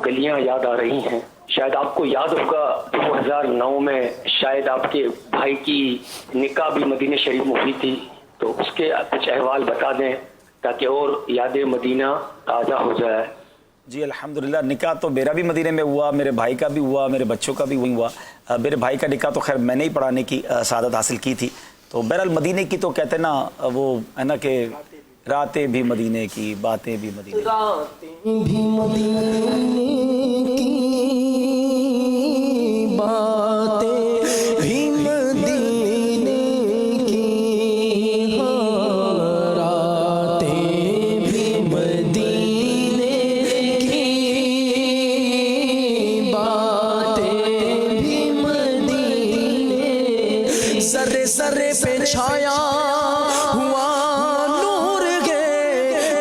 گلیاں یاد آ رہی ہیں. شاید آپ کو یاد ہوگا 2009 میں شاید آپ کے بھائی کی نکاح بھی مدینہ شریف میں ہوئی تھی. تو اس کے کچھ احوال بتا دیں تاکہ اور یاد مدینہ تازہ ہو جائے. جی الحمدللہ نکاح تو میرا بھی مدینے میں ہوا، میرے بھائی کا بھی ہوا، میرے بچوں کا بھی ہوا. میرے بھائی کا نکاح تو خیر میں نے ہی پڑھانے کی سعادت حاصل کی تھی. تو بہرحال مدینے کی تو کہتے ہیں نا وہ ہے نا کہ راتیں بھی مدینے کی، باتیں بھی مدینے کی. راتیں بھی مدینے کی، باتیں بھی مدینے کی، ہاں راتیں بھی مدینے کی، باتیں بھی مدینے. ذرے ذرے پہ چھایا ہوا نور ہے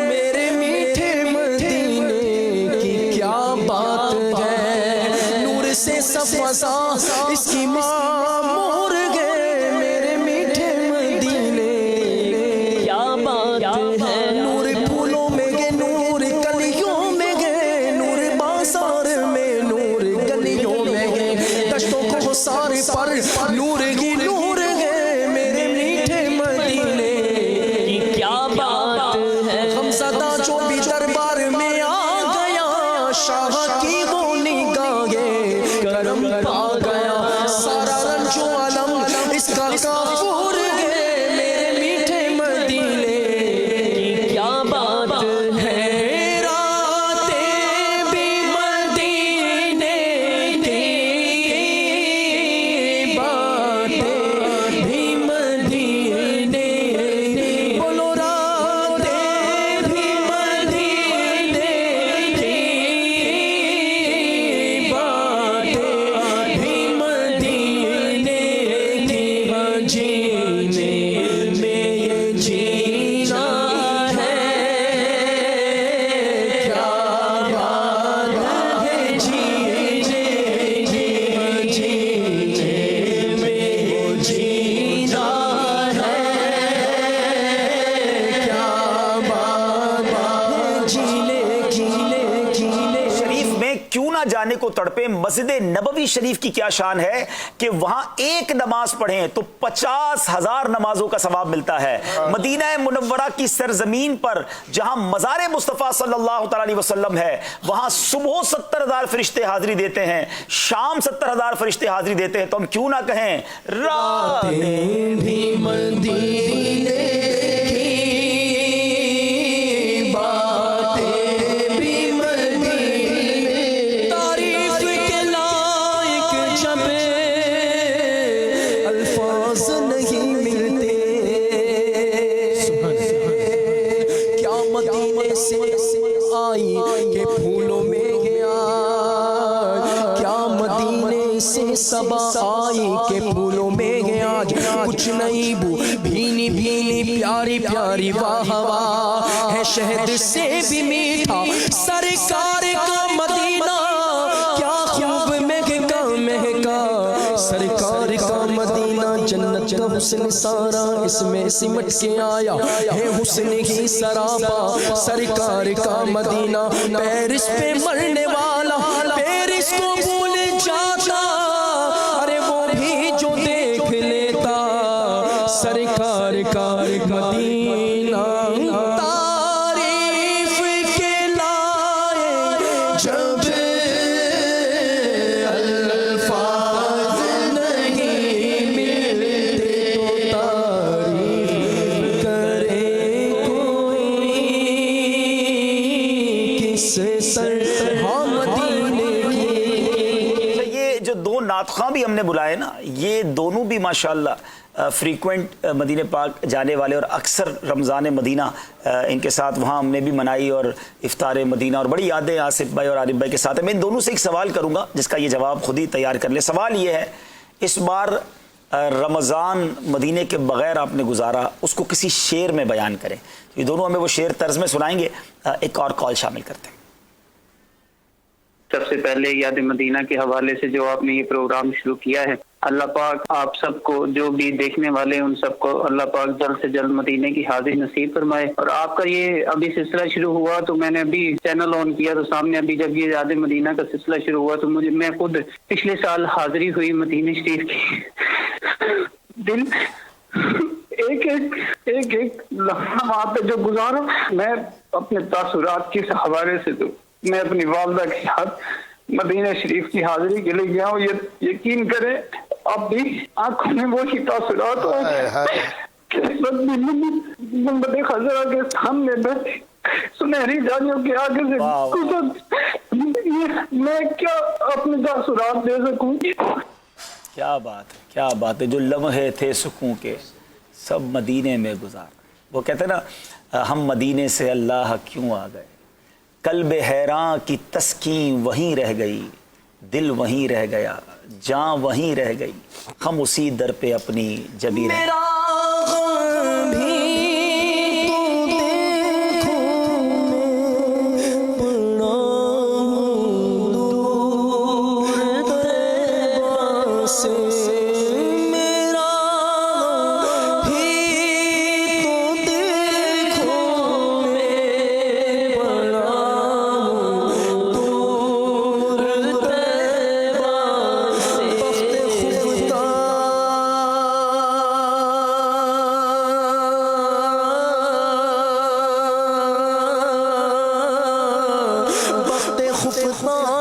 میرے میٹھے مدینے کی، کیا بات ہے نور سے سب فضا اس کی معمور ہے میرے میٹھے مدینے. کیا بات ہے نور پھولوں میں گے، نور کلیوں میں گے، نور بازار میں، نور گلیوں میں گے، دشتوں کو سارے پر نور ہی نور ہے میرے میٹھے مدینے کی. کیا بات ہے غمزدہ جو بھی دربار میں آ گیا، شاہ کی وہ نگاہیں کرم پا گیا، سارا رنج و علم اس کا کافور ہے میرے میٹھے مدینے کی. کیا بات ہے راتیں بھی مدینے کی، باتیں بھی مدینے کی، بولو راتیں بھی مدینے کی، باتیں بھی مدینے کی. ہاں جینے میں یہ جینا ہے، کیا بات ہے جینے کی. ہاں جینے میں یہ جینا ہے، کیا بات ہے جینے جینے. شریف میں کیوں نہ جانے کو تڑپے. مسجد نبوی شریف کی کیا شان ہے کہ وہاں ایک نماز پڑھیں تو 50,000 نمازوں کا ثواب ملتا ہے. مدینہ منورہ کی سرزمین پر جہاں مزار مصطفیٰ صلی اللہ تعالی علیہ وسلم ہے، وہاں صبح 70,000 فرشتے حاضری دیتے ہیں، شام 70,000 فرشتے حاضری دیتے ہیں. تو ہم کیوں نہ کہیں راتیں بھی مدینے کی، باتیں بھی مدینے. تعریف کے لائق جب الفاظ نہیں ملتے، کیا مدینے سے آئی کہ پھولوں میں گیا، کیا مدینے سے صبا آئی کہ پھولوں میں گیا. کچھ نہیں بو بھینی بھینی پیاری پیاری واہ واہ ہے، شہد سے بھی میٹھا سرکار کا مدینہ، کیا خوب مہکا مہکا سرکار کا مدینہ. جنت کا حسن سارا اس میں سمٹ کے آیا ہے، حسن ہی سراپا سرکار کا مدینہ. پیرس پہ مرنے والا پیرس کو بھول جاتا، ارے وہ بھی جو دیکھ لیتا سرکار کا مدینہ. تعریف کے لائق جب الفاظ نہیں ملتے، تو تعریف کرے کوئی کس سر. ہاں مدینے کی. یہ جو دو نعت خواں بھی ہم نے بلائے نا، یہ دونوں بھی ماشاءاللہ فریکوینٹ مدینہ پاک جانے والے، اور اکثر رمضان مدینہ ان کے ساتھ وہاں ہم نے بھی منائی، اور افطار مدینہ، اور بڑی یادیں آصف بھائی اور عارف بھائی کے ساتھ ہیں. میں ان دونوں سے ایک سوال کروں گا جس کا یہ جواب خود ہی تیار کر لیں. سوال یہ ہے، اس بار رمضان مدینے کے بغیر آپ نے گزارا، اس کو کسی شعر میں بیان کریں. یہ دونوں ہمیں وہ شعر طرز میں سنائیں گے. ایک اور کال شامل کرتے ہیں. سب سے پہلے یاد مدینہ کے حوالے سے جو آپ نے یہ پروگرام شروع کیا ہے، اللہ پاک آپ سب کو جو بھی دیکھنے والے ان سب کو اللہ پاک جلد سے جلد مدینے کی حاضری نصیب فرمائے۔ اور آپ کا یہ ابھی سلسلہ شروع ہوا تو میں نے ابھی چینل آن کیا تو سامنے ابھی جب یہ یاد مدینہ کا سلسلہ شروع ہوا تو میں خود پچھلے سال حاضری ہوئی مدینہ شریف کی، دل ایک لمحہ وہاں پہ جو گزارا، میں اپنے تاثرات کے حوالے سے تو میں اپنی والدہ کے ساتھ مدینہ شریف کی حاضری کے لیے گیا ہوں۔ یہ یقین کریں اب بھی آنکھوں میں وہی تاثرات گنبد خضرا کے سامنے بیٹھے سنہری جانیوں کے آگے سے گزر، میں کیا اپنے تاثرات دے سکوں؟ کیا بات ہے، کیا بات ہے، جو لمحے تھے سکون کے سب مدینے میں گزار۔ وہ کہتے ہیں نا ہم مدینے سے اللہ کیوں آ گئے، قلب حیراں کی تسکین وہیں رہ گئی، دل وہیں رہ گیا، جان وہیں رہ گئی، ہم اسی در پہ اپنی جبی رہ گئے۔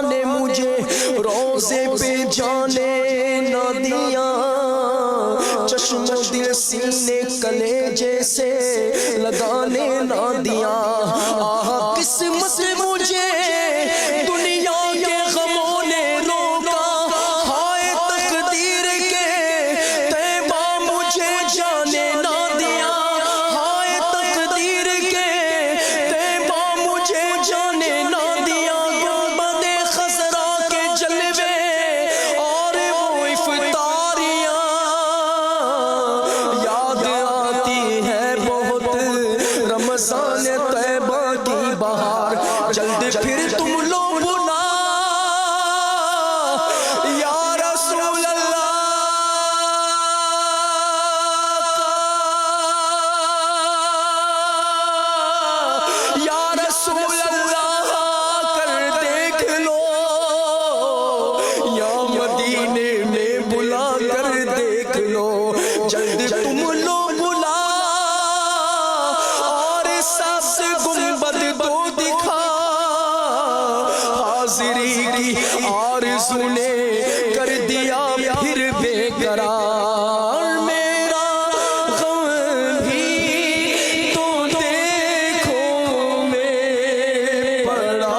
نے مجھے روزے پہ جانے نہ دیا، چشم دل سینے کلیجے سے لگانے نہ دیا، قسمت مجھے دنیا کے غموں نے روکا، ہائے تقدیر کے طیبہ مجھے جانے نہ دیا، ہائے تقدیر کے طیبہ مجھے جانے نہ دیا، گنبد خضرا کے جلوے اور وہ افطاریاں یاد آتی ہے بہت، رمضان طیبہ کی بہار، جلد پھر تم لوگ بلا یا رسول اللہ یا رسول اللہ کر دیکھ لو، یا مدینے میں بلا کر دیکھ لو، جلد تم لوگ بلا اور ساس گنبد دو دکھا، حاضری کی آرزو نے کر دیا پھر بے قرار، میرا غم بھی تو دیکھو میں پڑا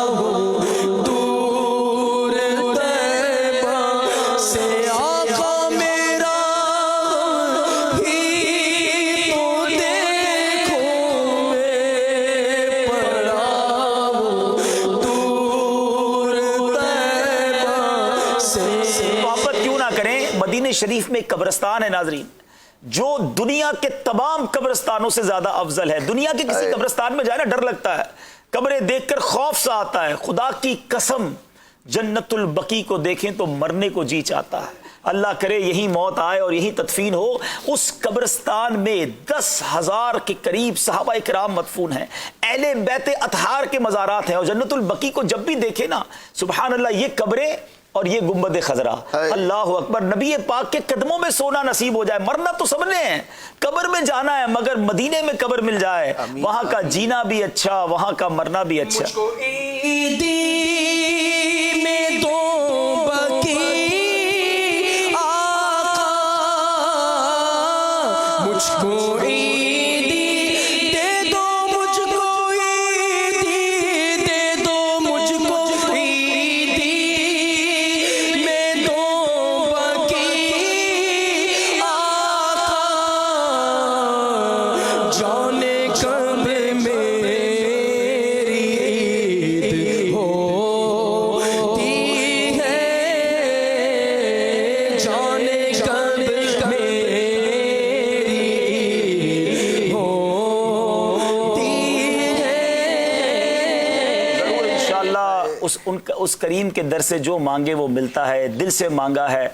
ہوں دور طیبہ سے، آقا میرا غم بھی تو دیکھو میں پڑا ہوں دور طیبہ سے۔ محبت کیوں نہ کریں، مدینہ شریف میں ایک قبرستان ہے ناظرین جو دنیا کے تمام قبرستانوں سے زیادہ افضل ہے۔ دنیا کے کسی قبرستان میں جائے نا ڈر لگتا ہے، قبریں دیکھ کر خوف سا آتا ہے، خدا کی قسم جنت البقیع کو دیکھیں تو مرنے کو جی چاہتا ہے۔ اللہ کرے یہی موت آئے اور یہی تدفین ہو۔ اس قبرستان میں 10,000 کے قریب صحابہ کرام مدفون ہیں، اہل بیت اطہار کے مزارات ہیں، اور جنت البقیع کو جب بھی دیکھے نا سبحان اللہ، یہ قبریں اور یہ گنبد خضرا، اللہ اکبر، نبی پاک کے قدموں میں سونا نصیب ہو جائے۔ مرنا تو سب نے ہے، قبر میں جانا ہے، مگر مدینے میں قبر مل جائے، وہاں کا جینا بھی اچھا، وہاں کا مرنا بھی اچھا۔ عیدی میں دو بقیع آقا، مجھ کو عیدی دے دو، مجھ کو عیدی دے دو، مجھ کو عیدی میں دو بقیع آقا، جانے کب میری عید ہوتی ہے، جانے کب میری عید ہوتی ہے۔ ضرور انشاءاللہ اس کریم کے در سے جو مانگے وہ ملتا ہے، دل سے مانگا ہے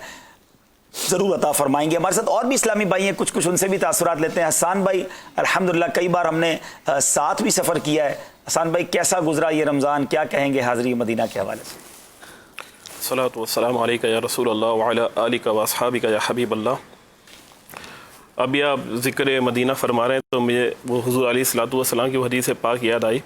ضرور عطا فرمائیں گے. ہمارے ساتھ اور بھی اسلامی بھائی ہیں, کچھ ان سے بھی تاثرات لیتے ہیں. حسان بھائی, الحمدللہ کئی بار ہم نے ساتھ بھی سفر کیا ہے. حسان بھائی کیسا گزرا یہ رمضان, کیا کہیں گے حاضری مدینہ کے حوالے سے؟ الصلاۃ والسلام علیکہ یا رسول اللہ وعلی آلکہ واصحابکہ یا حبیب اللہ. ابھی آپ ذکر مدینہ فرما رہے ہیں تو مجھے وہ حضور علیہ الصلاۃ والسلام کی حدیث پاک یاد آئی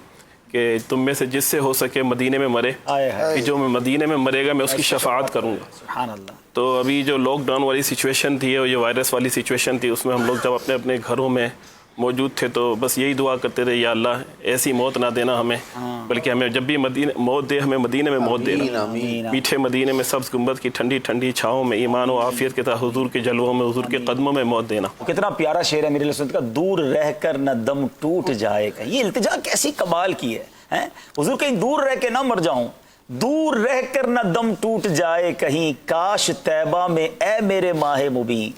کہ تم میں سے جس سے ہو سکے مدینے میں مرے, کہ جو میں مدینے میں مرے گا میں اس کی شفاعت کروں گا. سبحان اللہ. تو ابھی جو لاک ڈاؤن والی سچویشن تھی اور یہ وائرس والی سچویشن تھی, اس میں ہم لوگ جب اپنے اپنے گھروں میں موجود تھے تو بس یہی دعا کرتے تھے, یا اللہ ایسی موت نہ دینا ہمیں, بلکہ ہمیں جب بھی موت دے ہمیں مدینے میں موت دینا. میٹھے مدینے میں سبز گنبد کی ٹھنڈی ٹھنڈی چھاؤں میں ایمان و عافیت کے ساتھ حضور کے جلووں میں حضور کے قدموں میں موت دینا. کتنا پیارا شعر ہے میرے سنت کا, دور رہ کر نہ دم ٹوٹ جائے گا. یہ التجا کیسی کمال کی ہے, حضور کہیں دور رہ کے نہ مر جاؤں, دور رہ کر نہ دم ٹوٹ جائے کہیں, کاش طیبہ میں اے میرے ماہ مبین,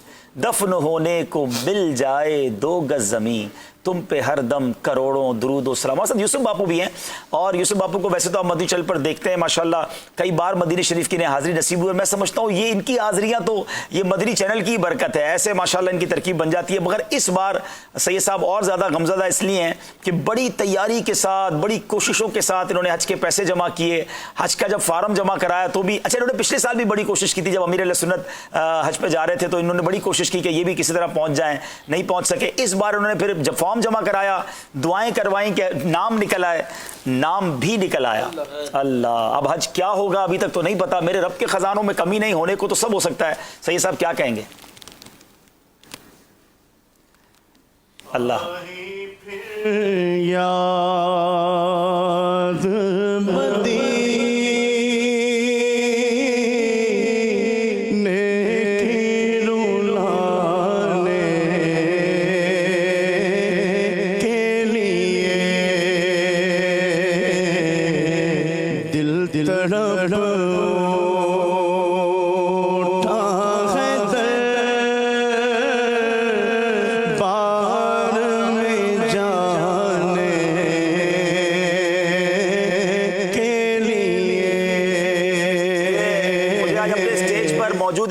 دفن ہونے کو مل جائے 2 گز زمین, تم پہ ہر دم کروڑوں درود و سلام. ہمارے ساتھ یوسف باپو بھی ہیں, اور یوسف باپو کو ویسے تو آپ مدنی چینل پر دیکھتے ہیں ماشاءاللہ, کئی بار مدینہ شریف کی حاضری نصیب ہوئی. میں سمجھتا ہوں یہ ان کی حاضریاں تو یہ مدنی چینل کی برکت ہے, ایسے ماشاءاللہ ان کی ترکیب بن جاتی ہے. مگر اس بار سید صاحب اور زیادہ غمزدہ اس لیے ہیں کہ بڑی تیاری کے ساتھ, بڑی کوششوں کے ساتھ انہوں نے حج کے پیسے جمع کیے. حج کا جب فارم جمع کرایا تو بھی اچھا, انہوں نے پچھلے سال بھی بڑی کوشش کی تھی جب امیر اہل سنت حج پہ جا رہے تھے, تو انہوں نے بڑی کوشش کی کہ یہ بھی کسی طرح پہنچ جائیں, نہیں پہنچ سکے. اس بار انہوں نے پھر جب فارم جمع کرایا, دعائیں کروائیں کہ نام نکل آئے, نام بھی نکل آیا. اللہ, اب حج کیا ہوگا ابھی تک تو نہیں پتا. میرے رب کے خزانوں میں کمی نہیں ہونے کو تو سب ہو سکتا ہے. سید صاحب کیا کہیں گے؟ اللہ یاد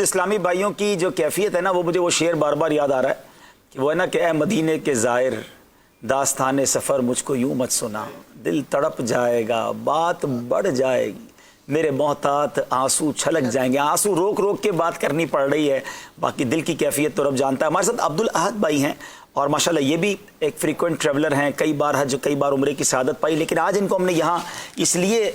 اسلامی بھائیوں کی جو کیفیت ہے نا, وہ مجھے وہ شعر بار بار یاد آ رہا ہے کہ وہ ہے نا کہ اے مدینے کے زائر, داستان سفر مجھ کو یوں مت سنا, دل تڑپ جائے گا بات بڑھ جائے گی, میرے محتاط آنسو چھلک جائیں گے. آنسو روک روک کے بات کرنی پڑ رہی ہے, باقی دل کی کیفیت تو رب جانتا ہے. ہمارے ساتھ عبدالاحد بھائی ہیں, اور ماشاءاللہ یہ بھی ایک فریکوینٹ ٹریولر ہیں, کئی بار حج کئی بار عمرے کی سعادت پائی. لیکن آج ان کو ہم نے یہاں اس لیے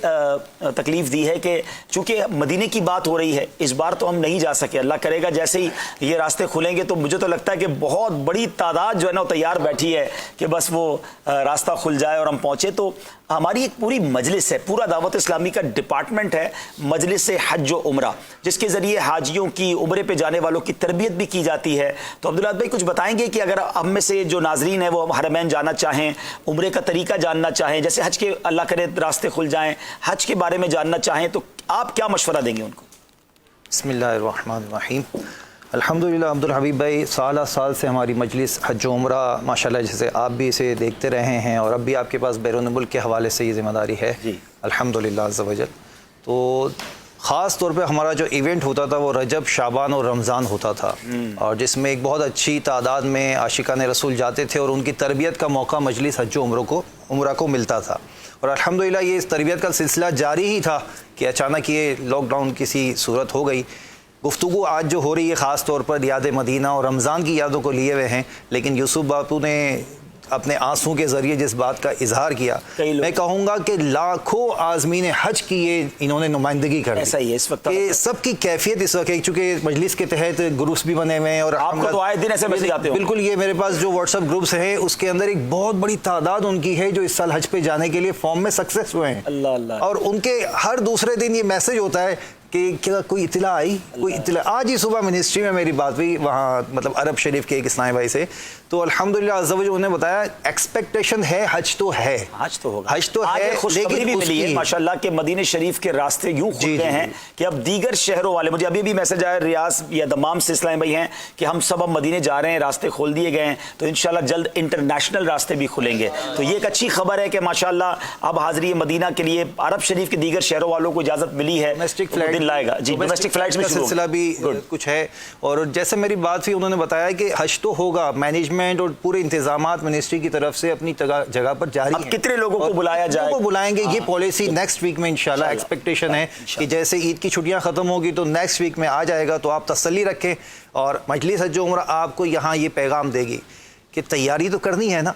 تکلیف دی ہے کہ چونکہ مدینے کی بات ہو رہی ہے, اس بار تو ہم نہیں جا سکے. اللہ کرے گا جیسے ہی یہ راستے کھلیں گے تو مجھے تو لگتا ہے کہ بہت بڑی تعداد جو ہے نا وہ تیار بیٹھی ہے کہ بس وہ راستہ کھل جائے اور ہم پہنچے. تو ہماری ایک پوری مجلس ہے, پورا دعوت اسلامی کا ڈپارٹمنٹ ہے مجلس حج و عمرہ, جس کے ذریعے حاجیوں کی, عمرے پہ جانے والوں کی تربیت بھی کی جاتی ہے. تو عبدالاحد بھائی کچھ بتائیں گے کہ اگر ہم میں سے جو ناظرین ہیں وہ حرمین جانا چاہیں, عمرے کا طریقہ جاننا چاہیں, جیسے حج کے اللہ کرے راستے کھل جائیں, حج کے بارے میں جاننا چاہیں, تو آپ کیا مشورہ دیں گے ان کو؟ بسم اللہ الرحمن الرحیم. الحمدللہ عبدالحبیب بھائی, سالہ سال سے ہماری مجلس حج و عمرہ ماشاءاللہ جیسے آپ بھی اسے دیکھتے رہے ہیں, اور اب بھی آپ کے پاس بیرون ملک کے حوالے سے یہ ذمہ داری ہے الحمدللہ عز و جل. تو خاص طور پہ ہمارا جو ایونٹ ہوتا تھا وہ رجب, شعبان اور رمضان ہوتا تھا, اور جس میں ایک بہت اچھی تعداد میں عاشقان رسول جاتے تھے, اور ان کی تربیت کا موقع مجلس حج و عمرہ کو ملتا تھا. اور الحمدللہ یہ اس تربیت کا سلسلہ جاری ہی تھا کہ اچانک یہ لاک ڈاؤن کسی صورت ہو گئی. گفتگو آج جو ہو رہی ہے خاص طور پر یاد مدینہ اور رمضان کی یادوں کو لیے ہوئے ہیں, لیکن یوسف باپو نے اپنے آنسوں کے ذریعے جس بات کا اظہار کیا, میں کہوں گا کہ لاکھوں عازمین حج کی یہ انہوں نے نمائندگی کر ایسا ہی ہے اس وقت کہ سب کی کیفیت اس وقت, چونکہ مجلس کے تحت گروپس بھی بنے ہوئے ہیں, اور آپ کو تو آئے دن ایسے میسج آتے ہوں. بالکل, یہ میرے پاس جو واٹس ایپ گروپس ہیں اس کے اندر ایک بہت بڑی تعداد ان کی ہے جو اس سال حج پہ جانے کے لیے فارم میں سکسیس ہوئے ہیں. اللہ اللہ. اور ان کے ہر دوسرے دن یہ میسج ہوتا ہے کہ کیا کوئی اطلاع آئی, کوئی اطلاع. آج ہی صبح منسٹری میں میری بات ہوئی وہاں, مطلب عرب شریف کے ایک اسلامی بھائی سے, تو الحمدللہ عز و جل انہوں نے بتایا ایکسپیکٹیشن ہے, حج تو ہے, حج تو ہوگا, حج تو ہے, خوشخبری بھی ملی ہے ماشاءاللہ کہ مدینہ شریف کے راستے یوں کھلتے ہیں کہ اب دیگر شہروں والے, مجھے ابھی بھی میسج آیا ریاض یا دمام سے اسلامی بھائی ہیں کہ ہم سب اب مدینے جا رہے ہیں, راستے کھول دیے گئے ہیں, تو انشاءاللہ جلد انٹرنیشنل راستے بھی کھلیں گے. تو یہ ایک اچھی خبر ہے کہ ماشاءاللہ اب حاضری مدینہ کے لیے عرب شریف کے دیگر شہروں والوں کو اجازت ملی ہے. دن لائے گا جی. ڈومیسٹک فلائٹس کا سلسلہ بھی کچھ ہے. اور جیسے میری بات تھی, انہوں نے بتایا کہ حج تو ہوگا, مینجمنٹ اور پورے انتظامات منسٹری کی طرف سے اپنی جگہ پر جاری ہیں. اب کتنے لوگوں کو بلایا جائے, کو بلائیں گے, یہ پالیسی نیکسٹ ویک میں انشاءاللہ ایکسپیکٹیشن ہے کہ جیسے عید کی چھٹیاں ختم ہوگی تو نیکسٹ ویک میں آ جائے گا. تو آپ تسلی رکھیں, اور مجلس حج عمرہ آپ کو یہاں یہ پیغام دے گی کہ تیاری تو کرنی ہے نا.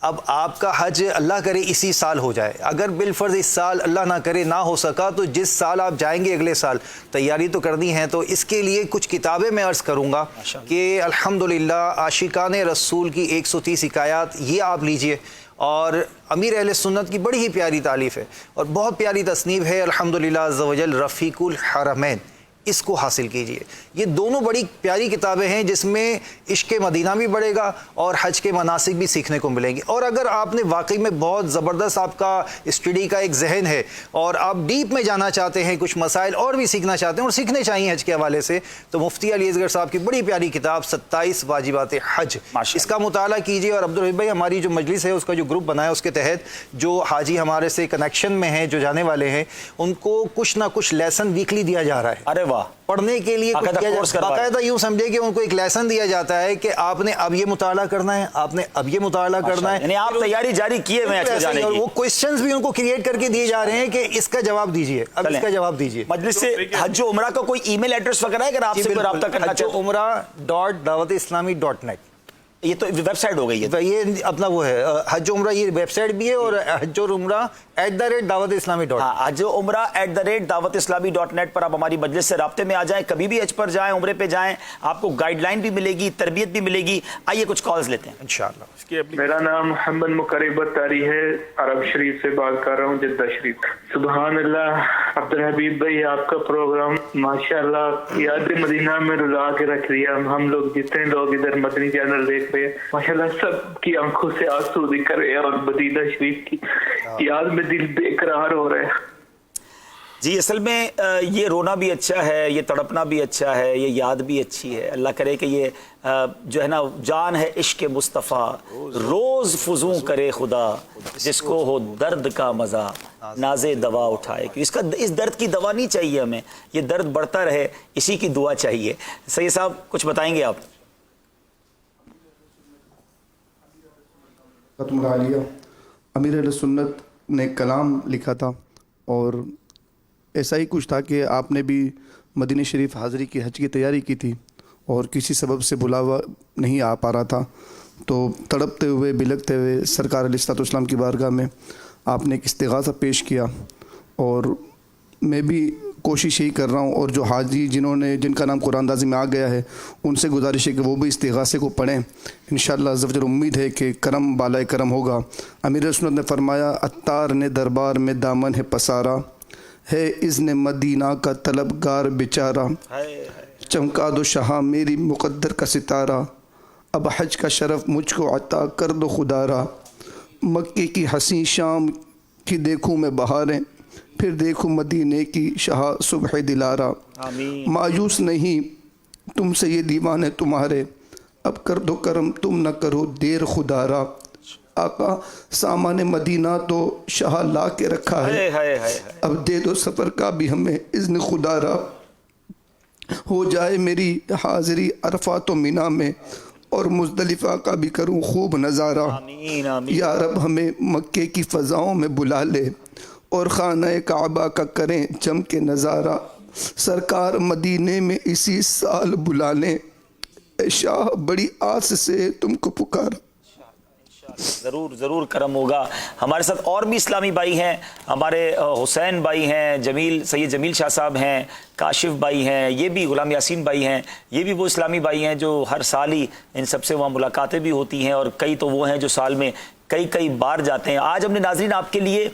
اب آپ کا حج اللہ کرے اسی سال ہو جائے, اگر بالفرض اس سال اللہ نہ کرے نہ ہو سکا تو جس سال آپ جائیں گے اگلے سال تیاری تو کرنی ہے. تو اس کے لیے کچھ کتابیں میں عرض کروں گا کہ الحمدللہ عاشقان رسول کی 130 حکایات یہ آپ لیجئے, اور امیر اہل سنت کی بڑی ہی پیاری تالیف ہے اور بہت پیاری تصنیف ہے الحمدللہ عز و جل رفیق الحرمین, اس کو حاصل کیجئے. یہ دونوں بڑی پیاری کتابیں ہیں جس میں عشق مدینہ بھی بڑھے گا اور حج کے مناسک بھی سیکھنے کو ملیں گے. اور اگر آپ نے واقعی میں بہت زبردست آپ کا اسٹڈی کا ایک ذہن ہے اور آپ ڈیپ میں جانا چاہتے ہیں, کچھ مسائل اور بھی سیکھنا چاہتے ہیں اور سیکھنے چاہیے حج کے حوالے سے, تو مفتی علی اصغر صاحب کی بڑی پیاری کتاب 27 واجبات حج, اس کا مطالعہ کیجئے. اور عبدالرحیم بھائی ہماری جو مجلس ہے اس کا جو گروپ بنا ہے اس کے تحت جو حاجی ہمارے سے کنیکشن میں ہیں جو جانے والے ہیں ان کو کچھ نہ کچھ لیسن ویکلی دیا جا رہا ہے. ارے واہ, پڑھنے کے لیے باقاعدہ یوں سمجھے کہ ان کو ایک لیسن دیا جاتا ہے کہ آپ نے اب یہ مطالعہ کرنا ہے, آپ نے اب یہ مطالعہ کرنا ہے, یعنی آپ تیاری جاری کیے ہوئے ہیں. اور وہ کوسچنز بھی ان کو کریٹ کر کے دیے جا رہے ہیں کہ اس کا جواب دیجئے, اب اس کا جواب دیجئے. مجلس سے حج و عمرہ کا کوئی ای میل ایڈریس وغیرہ ہے اگر آپ سے کوئی رابطہ کرنا چاہتے ہیں؟ حجعمرہ.dawat-islami.net, یہ تو ویب سائٹ ہو گئی ہے, یہ اپنا وہ ہے حج عمرہ, یہ ویب سائٹ بھی ہے, اور حج عمرہ @dawat-islami.net, حج عمرہ @dawat-islami.net پر آپ ہماری مجلس سے رابطے میں آ جائیں, کبھی بھی حج پر جائیں, عمرے پہ جائیں, آپ کو گائیڈ لائن بھی ملے گی, تربیت بھی ملے گی. آئیے کچھ کالز لیتے ہیں انشاءاللہ. میرا نام محمد مقرب تاری ہے, عرب شریف سے بات کر رہا ہوں, جدہ شریف. سبحان اللہ عبدالحبیب بھائی, آپ کا پروگرام ماشاءاللہ یاد مدینہ میں رلا کے رکھ دیا. ہم لوگ جتنے لوگ ادھر مدنی چینل دیکھ رہے ہیں ماشاءاللہ سب کی آنکھوں سے آنسو نکل رہے ہیں, اور مدینہ شریف کی یاد میں دل بے قرار ہو رہا ہے. جی اصل میں یہ رونا بھی اچھا ہے, یہ تڑپنا بھی اچھا ہے, یہ یاد بھی اچھی ہے. اللہ کرے کہ یہ جو ہے نا جان ہے عشق مصطفیٰ, روز فزوں کرے خدا, جس کو ہو درد کا مزہ ناز دوا اٹھائے. اس درد کی دوا نہیں چاہیے ہمیں, یہ درد بڑھتا رہے اسی کی دعا چاہیے. سید صاحب کچھ بتائیں گے آپ؟ ختم العالیہ امیر اہل سنت نے کلام لکھا تھا, اور ایسا ہی کچھ تھا کہ آپ نے بھی مدینہ شریف حاضری کی حج کی تیاری کی تھی اور کسی سبب سے بلاوا نہیں آ پا رہا تھا, تو تڑپتے ہوئے بلکتے ہوئے سرکار علیہ الصلوۃ والسلام کی بارگاہ میں آپ نے ایک استغاثہ پیش کیا. اور میں بھی کوشش یہی کر رہا ہوں, اور جو حاجی جن کا نام قرآن اندازی میں آ گیا ہے ان سے گزارش ہے کہ وہ بھی استغاثے کو پڑھیں. انشاءاللہ عز و جل امید ہے کہ کرم بالائے کرم ہوگا. امیر سنت نے فرمایا, عطار نے دربار میں دامن ہے پسارا, ہے اذن مدینہ کا طلبگار بیچارہ, چمکا دو شاہ میری مقدر کا ستارہ, اب حج کا شرف مجھ کو عطا کر دو خدارا, مکے کی حسین شام کی دیکھوں میں بہاریں, پھر دیکھوں مدینے کی شاہ صبح دلارا. مایوس نہیں تم سے یہ دیوانے تمہارے, اب کر دو کرم تم نہ کرو دیر خدارا. آقا سامان مدینہ تو شاہ لا کے رکھا ہے, اب دے دو سفر کا بھی ہمیں اذن خدارا. ہو جائے میری حاضری عرفات و منی میں, اور مزدلفہ کا بھی کروں خوب نظارہ. یا رب ہمیں مکے کی فضاؤں میں بلا لے, اور خانہ کعبہ کا کریں جم کے نظارہ. سرکار مدینے میں اسی سال بلا لیں, اے شاہ بڑی آس سے تم کو پکارا. ضرور کرم ہوگا. ہمارے ساتھ اور بھی اسلامی بھائی ہیں, ہمارے حسین بھائی ہیں, سید جمیل شاہ صاحب ہیں, کاشف بھائی ہیں, یہ بھی غلام یاسین بھائی ہیں, یہ بھی وہ اسلامی بھائی ہیں جو ہر سال ہی ان سب سے وہاں ملاقاتیں بھی ہوتی ہیں, اور کئی تو وہ ہیں جو سال میں کئی بار جاتے ہیں. آج ہم نے ناظرین آپ کے لیے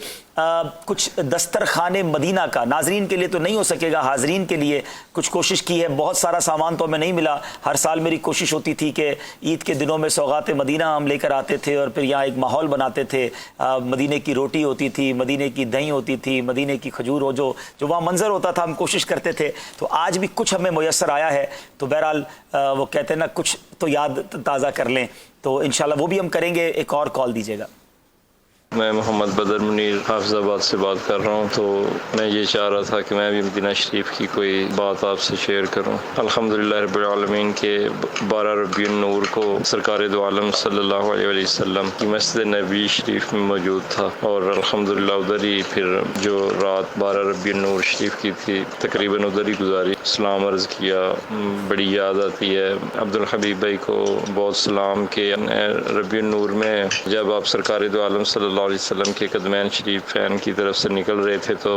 کچھ دسترخوان مدینہ کا, ناظرین کے لیے تو نہیں ہو سکے گا, حاضرین کے لیے کچھ کوشش کی ہے. بہت سارا سامان تو ہمیں نہیں ملا. ہر سال میری کوشش ہوتی تھی کہ عید کے دنوں میں سوغات مدینہ ہم لے کر آتے تھے, اور پھر یہاں ایک ماحول بناتے تھے. مدینے کی روٹی ہوتی تھی, مدینے کی دہی ہوتی تھی, مدینے کی کھجور ہو, جو وہاں منظر ہوتا تھا, ہم کوشش کرتے تھے. تو آج بھی کچھ ہمیں میسر آیا ہے, تو بہرحال وہ کہتے ہیں نا کچھ تو یاد تازہ کر لیں, تو انشاءاللہ وہ بھی ہم کریں گے. ایک اور کال دیجیے گا. میں محمد بدر منیر حافظ آباد سے بات کر رہا ہوں. تو میں یہ چاہ رہا تھا کہ میں بھی مدینہ شریف کی کوئی بات آپ سے شیئر کروں. الحمدللہ رب العالمین کے 12 ربیع النور کو سرکار دو عالم صلی اللہ علیہ وسلم کی مسجد نبی شریف میں موجود تھا، اور الحمدللہ ادھر ہی پھر جو رات 12 ربیع النور شریف کی تھی تقریباً ادھر ہی گزاری. سلام عرض کیا، بڑی یاد آتی ہے. عبدالحبیب بھائی کو بہت سلام کہ ربیع النور میں جب آپ سرکار دو عالم صلی اللہ علیہ وسلم کے قدمین شریف فین کی طرف سے نکل رہے تھے، تو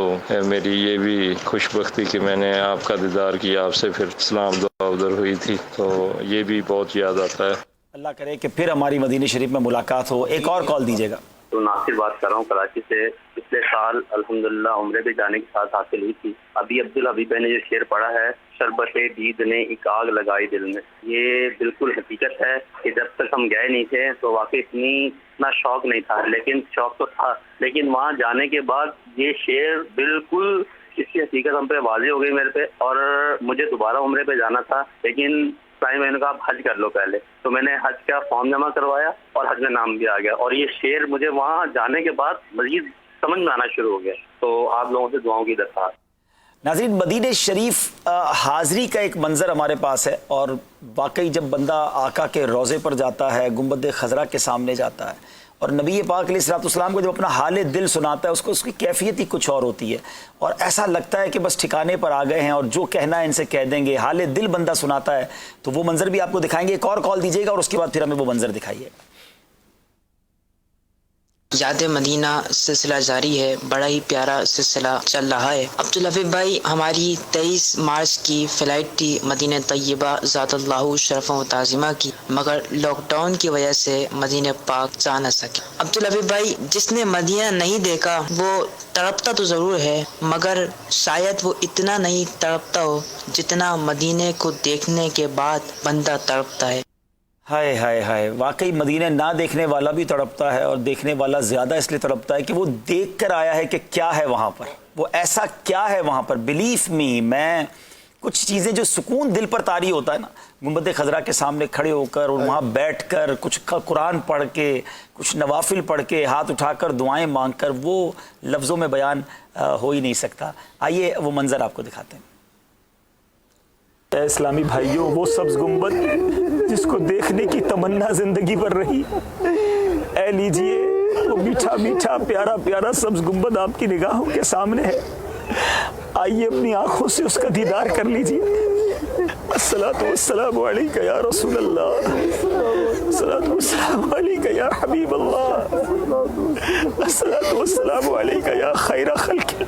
میری یہ بھی خوش بختی کہ میں نے آپ کا دیدار کیا، آپ سے پھر سلام دعا ادھر ہوئی تھی، تو یہ بھی بہت یاد آتا ہے. اللہ کرے کہ پھر ہماری مدینہ شریف میں ملاقات ہو. ایک اور کال دیجیے گا. تو ناصر بات کر رہا ہوں کراچی سے. پچھلے سال الحمدللہ عمرے پہ جانے کے ساتھ حاصل ہوئی تھی. ابھی عبدالحبیب نے جو شعر پڑھا ہے، شربت دید نے ایک آگ لگائی دل میں، یہ بالکل حقیقت ہے کہ جب تک ہم گئے نہیں تھے تو واقعی اتنا شوق نہیں تھا، لیکن شوق تو تھا. لیکن وہاں جانے کے بعد یہ شعر بالکل اس کی حقیقت ہم پہ واضح ہو گئی میرے پہ. اور مجھے دوبارہ عمرے پہ جانا تھا، لیکن میں نے کہا آپ حج کر لو پہلے. تو میں نے حج کا فارم جمع کروایا اور حج میں نام بھی آ گیا، اور یہ شعر مجھے وہاں جانے کے بعد مزید سمجھ میں آنا شروع ہو گیا. تو آپ لوگوں سے دعاؤں کی درخواست. ناظرین، مدینہ شریف حاضری کا ایک منظر ہمارے پاس ہے، اور واقعی جب بندہ آقا کے روضے پر جاتا ہے، گنبد خضرا کے سامنے جاتا ہے، اور نبی پاک علیہ الصلوۃ والسلام کو جب اپنا حال دل سناتا ہے، اس کی کیفیت ہی کچھ اور ہوتی ہے، اور ایسا لگتا ہے کہ بس ٹھکانے پر آ گئے ہیں اور جو کہنا ہے ان سے کہہ دیں گے. حال دل بندہ سناتا ہے. تو وہ منظر بھی آپ کو دکھائیں گے. ایک اور کال دیجیے گا اور اس کے بعد پھر ہمیں وہ منظر دکھائیے. یاد مدینہ سلسلہ جاری ہے، بڑا ہی پیارا سلسلہ چل رہا ہے. عبدالحبیب بھائی، ہماری 23 مارچ کی فلائٹ تھی مدینہ طیبہ ذات اللہ شرف و تعظیمہ کی، مگر لاک ڈاؤن کی وجہ سے مدینہ پاک جا نہ سکے. عبدالحبیب بھائی، جس نے مدینہ نہیں دیکھا وہ تڑپتا تو ضرور ہے، مگر شاید وہ اتنا نہیں تڑپتا ہو جتنا مدینہ کو دیکھنے کے بعد بندہ تڑپتا ہے. ہائے ہائے ہائے، واقعی مدینہ نہ دیکھنے والا بھی تڑپتا ہے، اور دیکھنے والا زیادہ اس لیے تڑپتا ہے کہ وہ دیکھ کر آیا ہے کہ کیا ہے وہاں پر، وہ ایسا کیا ہے وہاں پر. بلیف می، میں کچھ چیزیں جو سکون دل پر طاری ہوتا ہے نا، گنبد خضرا کے سامنے کھڑے ہو کر اور وہاں بیٹھ کر کچھ قرآن پڑھ کے، کچھ نوافل پڑھ کے، ہاتھ اٹھا کر دعائیں مانگ کر، وہ لفظوں میں بیان ہو ہی نہیں سکتا. آئیے وہ منظر آپ کو دکھاتے ہیں. اے اسلامی بھائیوں، وہ سبز گنبد جس کو دیکھنے کی تمنا زندگی پر رہی، اے لیجئے وہ میٹھا میٹھا پیارا پیارا سبز گنبد آپ کی نگاہوں کے سامنے ہے. آئیے اپنی آنکھوں سے اس کا دیدار کر لیجئے. الصلاۃ والسلام علیک یا رسول اللہ، الصلاۃ والسلام علیک یا حبیب اللہ، الصلاۃ والسلام علیک یا خیر خلق.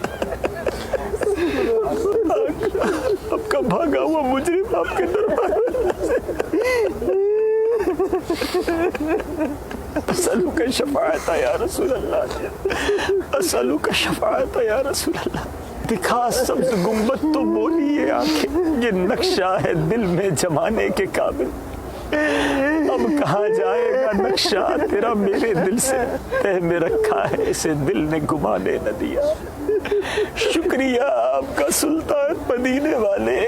آپ کا بھاگا ہوا مجرم آپ کے دربار اسألوک شفاعت یا رسول اللہ، اسألوک شفاعت یا رسول اللہ. دکھا سبز گنبد تو بولی ہے آنکھیں، یہ نقشہ ہے دل میں جمانے کے قابل. اب کہاں جائے گا نقشہ تیرا میرے دل سے، تہ میں رکھا ہے اسے دل نے گمانے نہ دیا. شکریہ آپ کا سلطان مدینے والے،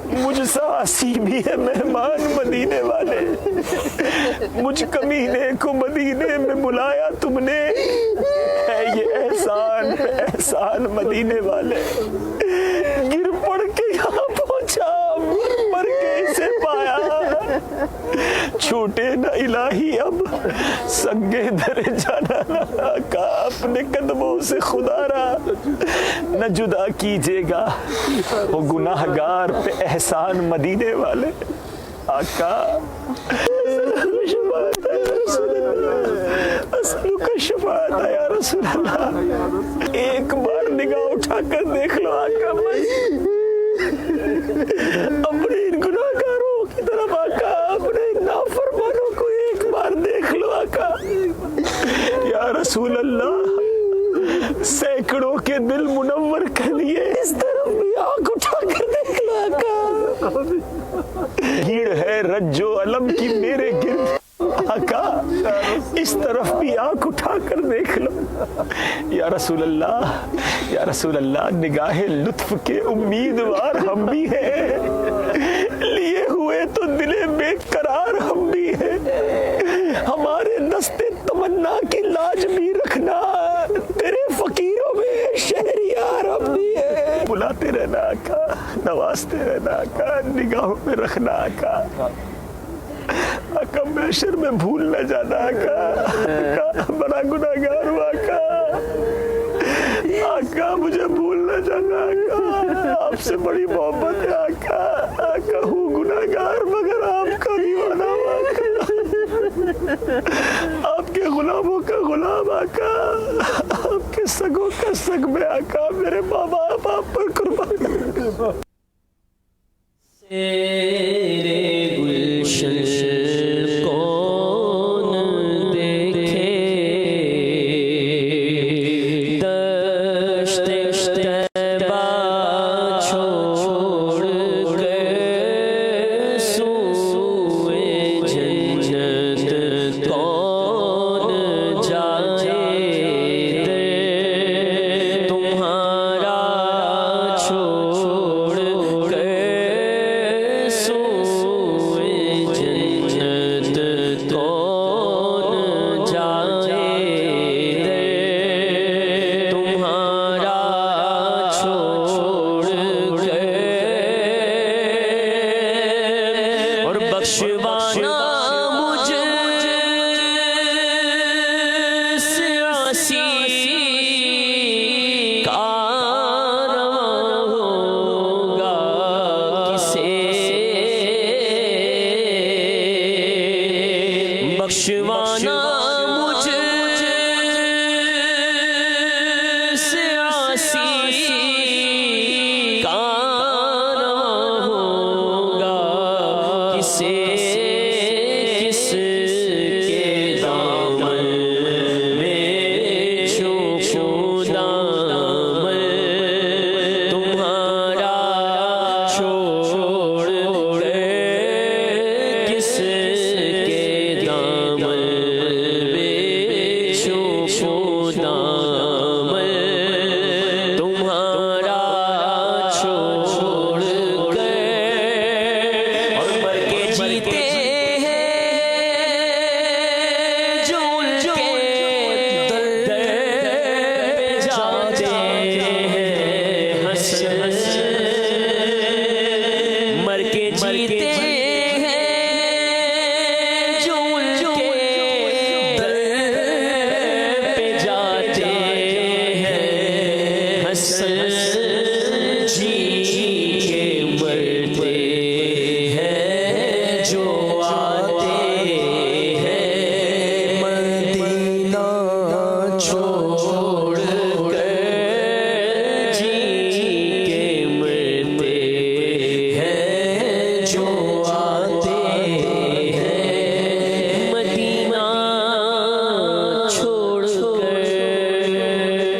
مجھ سا عاصی بھی ہے مہمان مدینے والے. مجھ کمینے کو مدینے میں بلایا تم نے، ہے یہ احسان پہ احسان مدینے والے. گر پڑ کے یہاں پہنچا، مر کے اسے پایا. چھوٹے نہ الہی اب سنگے در جانا کا، اپنے قدموں سے خدا را نہ جدا کیجیے گا. وہ گناہگار پہ احسان مدینے والے. آقا اسألوک شفاعت یا رسول اللہ. ایک بار نگاہ اٹھا کر دیکھ لو آقا، اپنے ان گناہگاروں کی طرف آقا، اپنے نافرمانوں کو ایک بار دیکھ لو آقا. یا رسول اللہ، سینکڑوں کے دل منور کر دیے، اس طرف بھی آنکھ اٹھا کر دیکھ لو آقا. بھیڑ ہے رج و علم کی میرے گرد آقا، اس طرف بھی آنکھ اٹھا کر دیکھ لو. یا رسول اللہ، یا رسول اللہ، نگاہ لطف کے امیدوار ہم بھی ہیں، لیے ہوئے تو دل بے قرار ہم بھی ہیں. ہمارے دستے تمنا کی آج بھی رکھنا تیرے فقیروں میں شہریار ہم بھی ہے. بلاتے رہنا آقا, نوازتے رہنا آقا, نگاہوں میں رکھنا آقا. آقا محشر میں بھول نہ جانا آقا, بڑا گناہگار ہوں آقا. آقا مجھے بھول نہ جانا آقا, آپ سے بڑی محبت ہے آقا. آقا ہوں گناہگار مگر آپ کا دیوانہ ہوں آقا. آپ کے غلاموں کا غلام آقا, آپ کے سگوں کا سگ میں آقا. میرے ماں باپ آپ پر قربان. تیرے گلشن کون دیکھے, دشت طیبہ چھوڑ کے سوئے جنت کون جائے دے, تمہارا چھوڑ کے بخشوانا مجھے سے آسی کارواں ہوگا, کسے کس کے دامن میں چھوڑوں دامن تمہارا چھوڑ کے, کس کے دامن میں چھوڑوں دامن تمہارا چھوڑ کے, اور مر کے جیتے جو ان کے در پہ جاتے ہیں ہنس ہنس, مر کے جیتے ہیں جو ان کے در پہ جاتے ہیں ہنس ہنس, جی کے مرتے ہیں جو آتے ہیں مدینہ چھوڑ کے, جی کے مرتے ہیں جو آتے ہیں مدینہ چھوڑ کے.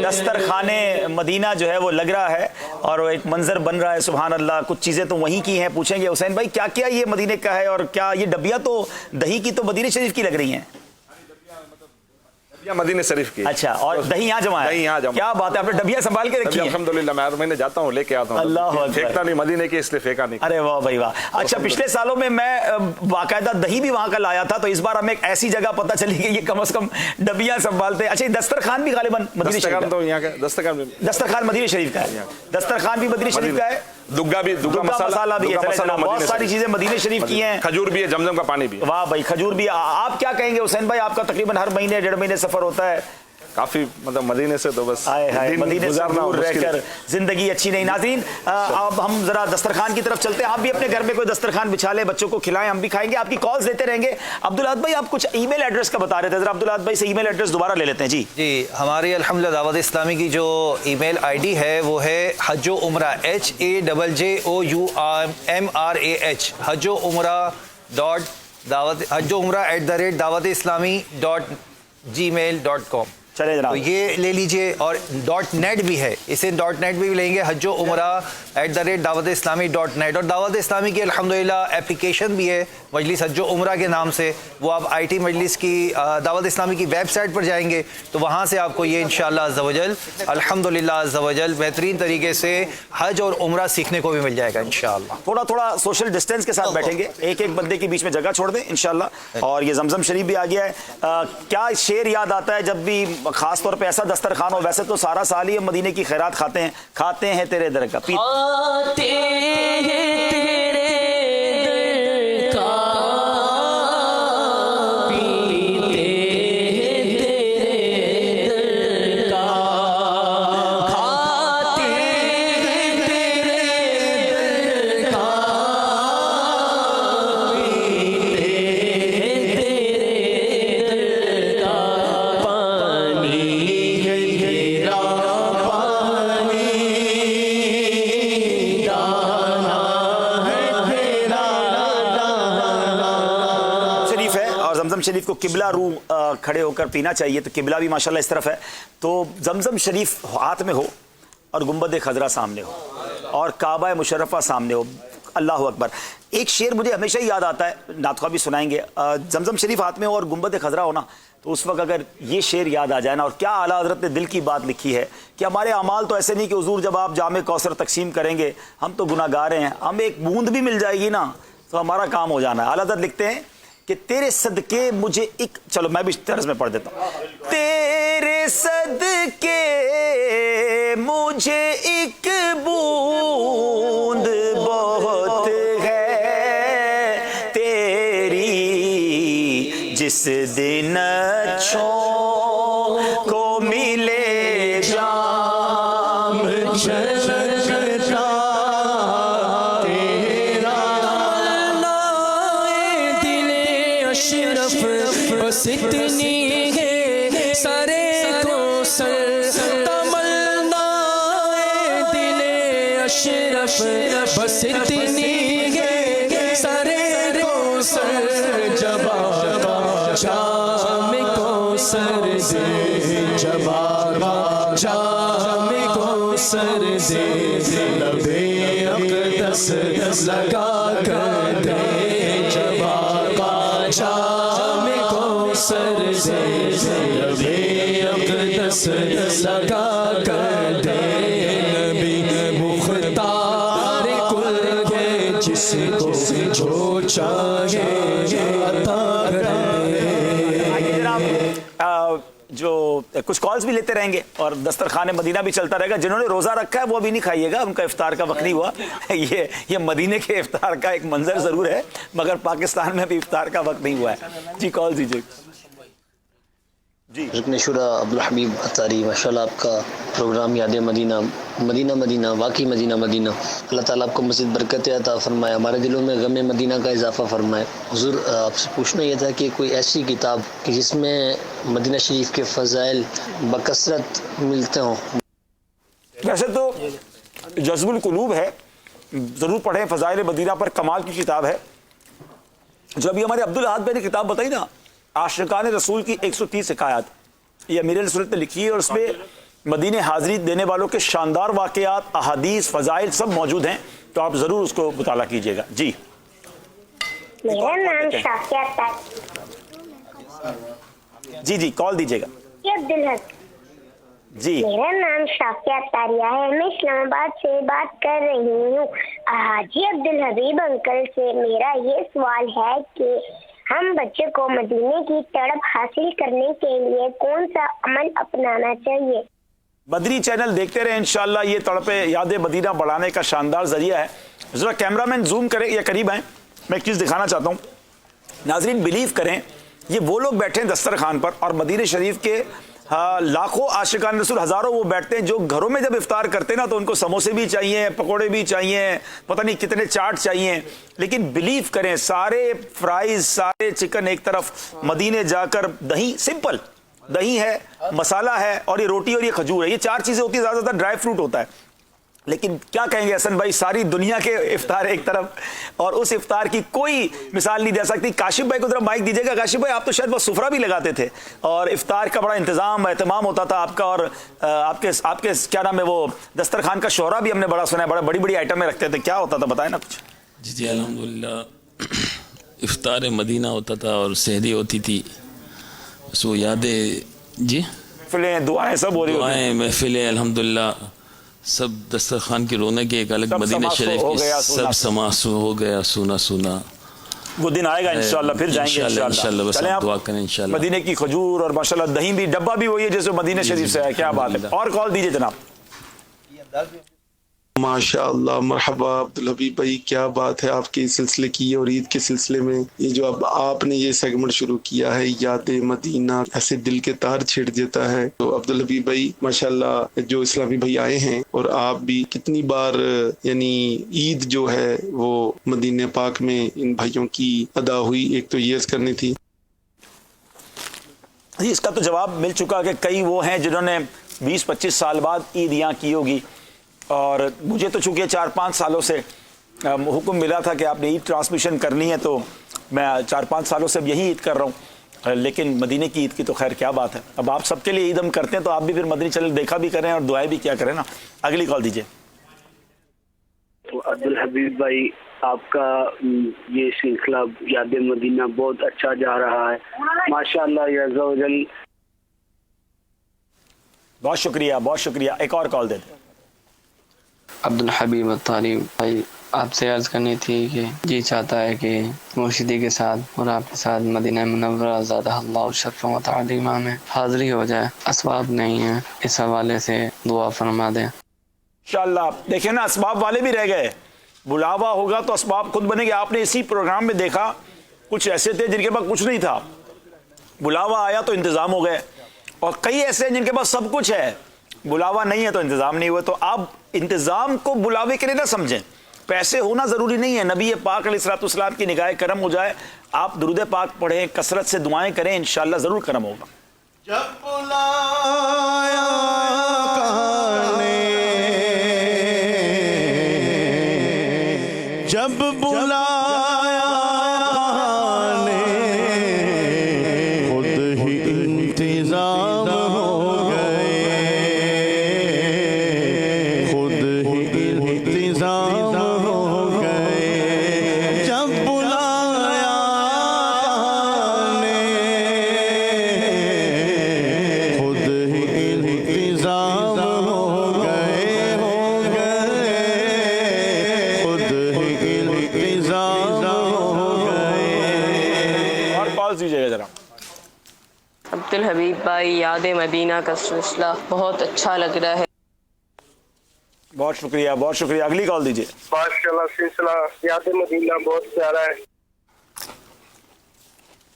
دسترخوان مدینہ جو ہے وہ لگ رہا ہے اور وہ ایک منظر بن رہا ہے. سبحان اللہ, کچھ چیزیں تو وہیں کی ہیں. پوچھیں گے حسین بھائی کیا کیا یہ مدینے کا ہے, اور کیا یہ ڈبیاں تو دہی کی تو مدینے شریف کی لگ رہی ہیں؟ مدینے شریف کی. اچھا, اور دہی یہاں جمع ہے؟ دہی یہاں جمع. کیا بات ہے, آپ نے ڈبیاں سنبھال کے رکھی ہیں؟ الحمدللہ, میں ہر مہینے جاتا ہوں لے کے آتا ہوں. اللہ اکبر. پھینکتا نہیں مدینے کی, اس لیے پھینکا نہیں. ارے واہ بھائی واہ. اچھا, پچھلے سالوں میں باقاعدہ دہی بھی وہاں کا لایا تھا, تو اس بار ہمیں ایک ایسی جگہ پتہ چلی کہ یہ کم از کم ڈبیاں سنبھالتے ہیں. اچھا, دسترخوان بھی غالباً مدینے شریف کا؟ تو یہاں کا دسترخوان مدینے شریف کا ہے. دسترخوان بھی مدینے شریف کا ہے, دگا بھی, دگا مسالہ بھی ہے, بہت ساری چیزیں مدینے شریف کی ہیں. کھجور بھی ہے, زمزم کا پانی بھی ہے. واہ بھائی, کھجور بھی. آپ کیا کہیں گے حسین بھائی, آپ کا تقریباً ہر مہینے 1.5 مہینے سفر ہوتا ہے. کافی مطلب مدینے سے تو بس مدینے سے دور رہ کر زندگی اچھی نہیں. ناظرین, اب ہم ذرا دسترخوان کی طرف چلتے ہیں. آپ بھی اپنے گھر میں کوئی دسترخوان بچھا لیں, بچوں کو کھلائیں, ہم بھی کھائیں گے. آپ کی کالز لیتے رہیں گے. عبدالعاد بھائی, آپ کچھ ای میل ایڈریس کا بتا رہے تھے, ذرا عبدالعاد بھائی سے ای میل ایڈریس دوبارہ لے لیتے ہیں. جی, ہماری الحمدللہ دعوت اسلامی کی جو ای میل آئی ڈی ہے وہ ہے حج و عمرہ, HAJJOUMRAH, حج و عمرہ @دعوت اسلامی.gmail.com. چلے جناب. تو یہ لے لیجئے. اور .net بھی ہے, اسے .net بھی لیں گے, حج و عمرہ @dawat-islami.net. اور دعوت اسلامی کی الحمدللہ اپلیکیشن بھی ہے مجلس حج و عمرہ کے نام سے. وہ آپ IT مجلس کی دعوت اسلامی کی ویب سائٹ پر جائیں گے تو وہاں سے آپ کو یہ انشاءاللہ عز و جل الحمدللہ عز و جل بہترین طریقے سے حج اور عمرہ سیکھنے کو بھی مل جائے گا انشاءاللہ. تھوڑا سوشل ڈسٹینس کے ساتھ بیٹھیں گے, ایک بندے کے بیچ میں جگہ چھوڑ دیں انشاءاللہ. اور یہ زمزم شریف بھی آ گیا ہے. کیا شعر یاد آتا ہے جب بھی خاص طور پہ ایسا دسترخوان ہو؟ ویسے تو سارا سال ہی ہم مدینے کی خیرات کھاتے ہیں تیرے در کا شریف کو قبلہ رو کھڑے ہو کر پینا چاہیے. تو قبلہ بھی ماشاءاللہ اس طرف ہے. تو زمزم شریف ہاتھ میں ہو اور گنبد خضرا سامنے ہو اور کعبہ مشرفہ سامنے ہو. اللہ اکبر. ایک شعر مجھے ہمیشہ ہی یاد آتا ہے, نعت بھی سنائیں گے. زمزم شریف ہاتھ میں ہو اور گنبد خضرا ہو نا, تو اس وقت اگر یہ شعر یاد آ جائے نا, اور کیا اعلیٰ حضرت نے دل کی بات لکھی ہے کہ ہمارے اعمال تو ایسے نہیں کہ حضور جب آپ جام کوثر تقسیم کریں گے ہم تو گناہ گار ہیں, ہم ایک بوند بھی مل جائے گی نا تو ہمارا کام ہو جانا ہے. اعلیٰ حضرت لکھتے ہیں کہ تیرے صدقے مجھے ایک, چلو میں بھی طرز میں پڑھ دیتا ہوں. تیرے صدقے مجھے ایک بوند بہت ہے تیری, جس دن اچھوں کو ملے جام چھلکتا بس اتنی ہے سرے کو سر تمنا دل اشرف, بس اتنی ہے سرے کو سر جبا جام کو سر دے, جبا جام کو سر دے, لبے اقدس لگا کر دے, جبا جام سر دے, لبے اقدس لگا کر دے, نبی مختار کل ہے جس کو جو چاہے عطا کرے. جو کچھ کالز بھی لیتے رہیں گے اور دسترخوان مدینہ بھی چلتا رہے گا. جنہوں نے روزہ رکھا ہے وہ بھی نہیں کھائیے گا, ان کا افطار کا وقت نہیں ہوا. یہ مدینے کے افطار کا ایک منظر ضرور ہے, مگر پاکستان میں بھی افطار کا وقت نہیں ہوا ہے. جی کال دیجیے. جی رکن شورا عبدالحبیب اتاری, ماشاءاللہ آپ کا پروگرام یاد مدینہ مدینہ مدینہ واقعی مدینہ مدینہ. اللہ تعالیٰ آپ کو مزید برکت عطا فرمائے, ہمارے دلوں میں غم مدینہ کا اضافہ فرمائے. حضور آپ سے پوچھنا یہ تھا کہ کوئی ایسی کتاب کہ جس میں مدینہ شریف کے فضائل بکثرت ملتے ہوں. ویسے تو جذب القلوب ہے, ضرور پڑھیں. فضائل مدینہ پر کمال کی کتاب ہے. جو ابھی ہمارے عبدالاحد بھائی نے کتاب بتائی نا, عاشقان رسول کی 130 حکایات, یہ امیر علیہ سنت نے لکھی ہے, اور اس میں مدینے حاضری دینے والوں کے شاندار واقعات, احادیث, فضائل سب موجود ہیں. تو آپ ضرور اس کو مطالعہ کیجیے گا. جی میرا نام شافیہ جی کال دیجیے گا. جی میرا نام شافیہ تاریہ ہے, میں اسلام آباد سے بات کر رہی ہوں. حاجی عبدالحبیب انکل سے میرا یہ سوال ہے کہ ہم بچے کو مدینے کی تڑپ حاصل کرنے کے لیے کون سا عمل اپنانا چاہیے؟ بدری چینل دیکھتے رہے انشاءاللہ. یہ تڑپ یاد مدینہ بڑھانے کا شاندار ذریعہ ہے. ذرا کیمرہ مین زوم کریں یا قریب آئیں, میں ایک چیز دکھانا چاہتا ہوں. ناظرین بلیو کریں, یہ وہ لوگ بیٹھے ہیں دسترخوان پر, اور مدینہ شریف کے لاکھوں عاشقان رسول, ہزاروں وہ بیٹھتے ہیں جو گھروں میں جب افطار کرتے ہیں نا تو ان کو سموسے بھی چاہیے, پکوڑے بھی چاہیے, پتہ نہیں کتنے چاٹ چاہیے. لیکن بلیو کریں, سارے فرائز, سارے چکن ایک طرف, مدینے جا کر دہی, سمپل دہی ہے, مسالہ ہے, اور یہ روٹی اور یہ کھجور ہے. یہ چار چیزیں ہوتی ہیں, زیادہ ڈرائی فروٹ ہوتا ہے. لیکن کیا کہیں گے حسن بھائی، ساری دنیا کے افطار ایک طرف اور اس افطار کی کوئی مثال نہیں دے سکتی. کاشف بھائی کو ذرا مائک دیجیے گا. کاشف بھائی آپ تو شاید وہ سفرہ بھی لگاتے تھے اور افطار کا بڑا انتظام اہتمام ہوتا تھا آپ کا، اور آپ کے کیا نام ہے وہ دسترخوان کا شورا بھی ہم نے بڑا سنا ہے، بڑا بڑی بڑی آئٹمیں رکھتے تھے. کیا ہوتا تھا بتائیں نا کچھ. جی الحمدللہ افطار مدینہ ہوتا تھا اور سحری ہوتی تھی، سو یادیں جی محفلیں دعائیں سب ہو رہی ہوتی دعائیں محفلیں الحمدللہ سب دسترخوان کی رونق ایک الگ مدینہ شریف کی سب سماسو ہو گیا سونا سونا. وہ دن آئے گا انشاءاللہ، پھر جائیں گے انشاءاللہ. بس چلیں آپ آپ دعا کریں انشاءاللہ. مدینے کی کھجور اور ماشاءاللہ دہی بھی، ڈبہ بھی وہی ہے جیسے مدینہ شریف سے ہے. کیا بات ہے. اور کال دیجئے جناب. ماشاء اللہ مرحبا عبدالحبیب بھائی، کیا بات ہے آپ کے سلسلے کی اور عید کے سلسلے میں یہ جو اب آپ نے یہ سیگمنٹ شروع کیا ہے یاد مدینہ، ایسے دل کے تار چھیڑ دیتا ہے. تو عبدالحبیب بھائی ماشاء اللہ جو اسلامی بھائی آئے ہیں اور آپ بھی کتنی بار یعنی عید جو ہے وہ مدینہ پاک میں ان بھائیوں کی ادا ہوئی، ایک تو یہ کرنی تھی. اس کا تو جواب مل چکا کہ کئی وہ ہیں جنہوں نے 20-25 سال بعد عید یہاں کی ہوگی، اور مجھے تو چونکہ 4-5 سالوں سے حکم ملا تھا کہ آپ نے عید ٹرانسمیشن کرنی ہے، تو میں 4-5 سالوں سے اب یہی عید کر رہا ہوں. لیکن مدینے کی عید کی تو خیر کیا بات ہے. اب آپ سب کے لیے عید ہم کرتے ہیں تو آپ بھی پھر مدنی چینل دیکھا بھی کریں اور دعائیں بھی کیا کریں نا. اگلی کال دیجیے. عبدالحبیب بھائی آپ کا یہ سلسلہ یاد مدینہ بہت اچھا جا رہا ہے ماشاءاللہ عز و جل. بہت شکریہ بہت شکریہ. ایک اور کال دے دیں. عبدالحبیب الطالب بھائی آپ سے عرض کرنی تھی کہ جی چاہتا ہے کہ مرشدی کے ساتھ اور آپ کے ساتھ مدینہ منورہ زادہ اللہ شرف و تعظیمہ میں حاضری ہو جائے. اسباب نہیں ہیں، اس حوالے سے دعا فرما دیں انشاءاللہ. دیکھیں نا اسباب والے بھی رہ گئے، بلاوا ہوگا تو اسباب خود بنے گے. آپ نے اسی پروگرام میں دیکھا کچھ ایسے تھے جن کے پاس کچھ نہیں تھا، بلاوا آیا تو انتظام ہو گئے، اور کئی ایسے ہیں جن کے پاس سب کچھ ہے، بلاوا نہیں ہے تو انتظام نہیں ہوئے. تو آپ انتظام کو بلاوے کے لیے نہ سمجھیں. پیسے ہونا ضروری نہیں ہے. نبی پاک علیہ الصلوۃ والسلام کی نگاہ کرم ہو جائے، آپ درود پاک پڑھیں، کثرت سے دعائیں کریں، انشاءاللہ ضرور کرم ہوگا. جب بلایا جب بلایا خود ہی انتظام ہو گئے، خود ہی انتظام ہو گئے. جب بلایا خود ہی انتظام ہو گئے، خود ہی انتظام ہو گئے. اور پاس دیجیے گا ذرا. عبدالحبیب بھائی یاد مدینہ کا سلسلہ بہت اچھا لگ رہا ہے. بہت شکریہ بہت شکریہ. اگلی کال دیجیے. ماشاءاللہ سلسلہ یاد مدینہ بہت پیارا ہے.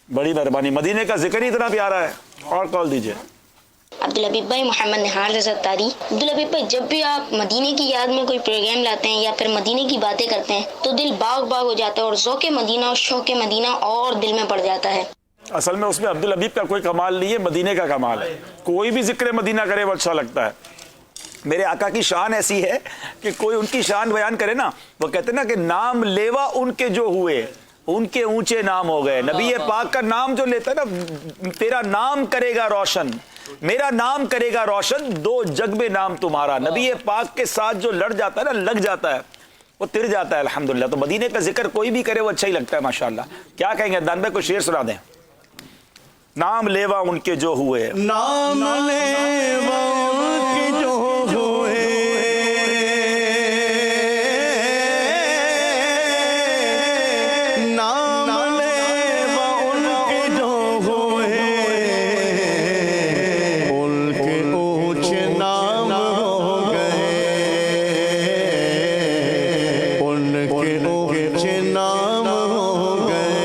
بڑی مہربانی. مدینے کا ذکر ہی اتنا پیارا ہے. اور کال دیجیے. عبدالحبیب بھائی محمد نہال رضا تاری. عبدالحبیب بھائی جب بھی آپ مدینے کی یاد میں کوئی پروگرام لاتے ہیں یا پھر مدینے کی باتیں کرتے ہیں تو دل باغ باغ ہو جاتا ہے اور ذوق مدینہ اور شوق مدینہ اور دل میں پڑ جاتا ہے. اصل میں اس میں عبدالحبیب کا کوئی کمال نہیں ہے، مدینے کا کمال ہے. کوئی بھی ذکر مدینہ کرے وہ اچھا لگتا ہے. میرے آقا کی شان ایسی ہے کہ کوئی ان کی شان بیان کرے نا، وہ کہتے ہیں نا کہ نام لیوا ان کے جو ہوئے ان کے اونچے نام ہو گئے. نبی پاک کا نام جو لیتا ہے نا، تیرا نام کرے گا روشن، میرا نام کرے گا روشن، دو جگ میں نام تمہارا. نبی پاک کے ساتھ جو لڑ جاتا ہے نا، لگ جاتا ہے، وہ تر جاتا ہے الحمدللہ. تو مدینے کا ذکر کوئی بھی کرے وہ اچھا ہی لگتا ہے ماشاءاللہ. کیا کہیں گے دان بھائی، کو شعر سنا دیں. نام لیوا ان کے جو ہوئے، نام لیوا ان کے جو ہوئے، نام لیوا ان کے جو ہوئے، ان کے اونچے نام ہو گئے، ان کے اونچے نام ہو گئے،